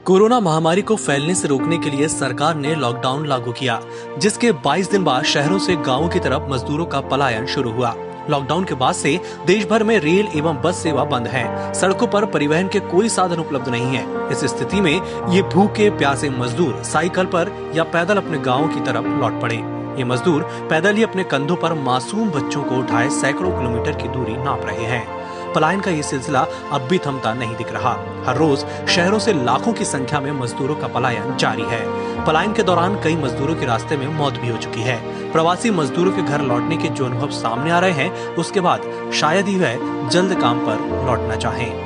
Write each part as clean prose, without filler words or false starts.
Corona महामारी को फैलने से रोकने के लिए सरकार ने लॉकडाउन लागू किया, जिसके 22 दिन बाद शहरों से गांवों की तरफ मजदूरों का पलायन शुरू हुआ। लॉकडाउन के बाद से देश भर में रेल एवं बस सेवा बंद है। सड़कों पर परिवहन के कोई साधन उपलब्ध नहीं है। इस स्थिति में ये भूखे प्यासे मजदूर साइकिल पर या पैदल अपने गाँव की तरफ लौट पड़े। ये मजदूर पैदल ही अपने कंधों पर मासूम बच्चों को उठाए सैकड़ों किलोमीटर की दूरी नाप रहे हैं। पलायन का ये सिलसिला अब भी थमता नहीं दिख रहा। हर रोज शहरों से लाखों की संख्या में मजदूरों का पलायन जारी है। पलायन के दौरान कई मजदूरों के रास्ते में मौत भी हो चुकी है। प्रवासी मजदूरों के घर लौटने के जो अनुभव सामने आ रहे हैं, उसके बाद शायद ही वह जल्द काम पर लौटना चाहें।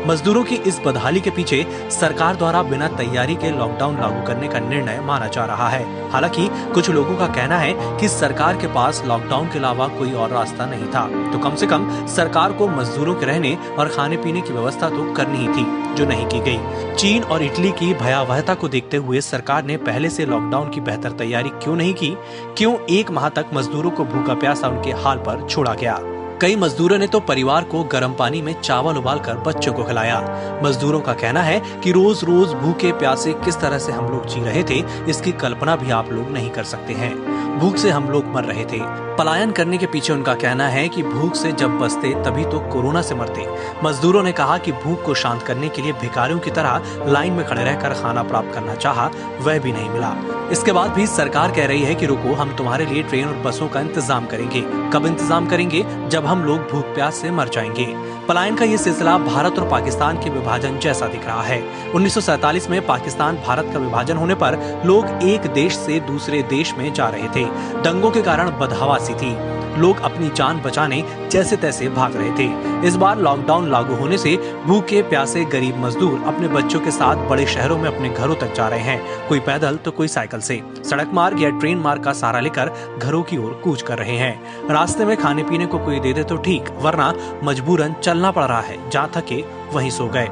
मजदूरों की इस बदहाली के पीछे सरकार द्वारा बिना तैयारी के लॉकडाउन लागू करने का निर्णय माना जा रहा है। हालांकि कुछ लोगों का कहना है कि सरकार के पास लॉकडाउन के अलावा कोई और रास्ता नहीं था, तो कम से कम सरकार को मजदूरों के रहने और खाने पीने की व्यवस्था तो करनी ही थी, जो नहीं की गई। चीन और इटली की भयावहता को देखते हुए सरकार ने पहले से लॉकडाउन की बेहतर तैयारी क्यों नहीं की? क्यों 1 माह तक मजदूरों को भूखा प्यासा उनके हाल पर छोड़ा गया? कई मजदूरों ने तो परिवार को गर्म पानी में चावल उबालकर बच्चों को खिलाया। मजदूरों का कहना है कि रोज रोज भूखे प्यासे किस तरह से हम लोग जी रहे थे, इसकी कल्पना भी आप लोग नहीं कर सकते हैं। भूख से हम लोग मर रहे थे। पलायन करने के पीछे उनका कहना है कि भूख से जब बचते तभी तो कोरोना से मरते। मजदूरों ने कहा कि भूख को शांत करने के लिए भिखारियों की तरह लाइन में खड़े रहकर खाना प्राप्त करना चाहा, वह भी नहीं मिला। इसके बाद भी सरकार कह रही है कि रुको, हम तुम्हारे लिए ट्रेन और बसों का इंतजाम करेंगे। कब इंतजाम करेंगे? जब हम लोग भूख प्यास से मर जाएंगे। पलायन का ये सिलसिला भारत और पाकिस्तान के विभाजन जैसा दिख रहा है। 1947 में पाकिस्तान भारत का विभाजन होने पर लोग एक देश से दूसरे देश में जा रहे थे। दंगों के कारण बदहवासी थी। लोग अपनी जान बचाने जैसे तैसे भाग रहे थे। इस बार लॉकडाउन लागू होने से भूखे प्यासे गरीब मजदूर अपने बच्चों के साथ बड़े शहरों में अपने घरों तक जा रहे हैं। कोई पैदल तो कोई साइकिल से, सड़क मार्ग या ट्रेन मार्ग का सहारा लेकर घरों की ओर कूच कर रहे हैं। रास्ते में खाने पीने को कोई दे दे तो ठीक, वरना मजबूरन चलना पड़ रहा है। जहाँ थके वहीं सो गए।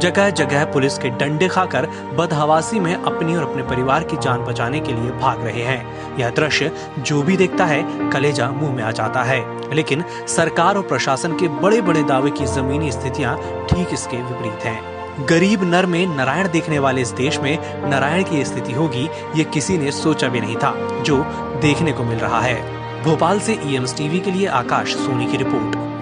जगह जगह पुलिस के डंडे खाकर बदहवासी में अपनी और अपने परिवार की जान बचाने के लिए भाग रहे हैं। यह दृश्य जो भी देखता है कलेजा मुंह में आ जाता है। लेकिन सरकार और प्रशासन के बड़े बड़े दावे की जमीनी स्थितियां ठीक इसके विपरीत हैं। गरीब नर में नारायण देखने वाले इस देश में नारायण की स्थिति होगी, ये किसी ने सोचा भी नहीं था, जो देखने को मिल रहा है। भोपाल से EMS टीवी के लिए आकाश सोनी की रिपोर्ट।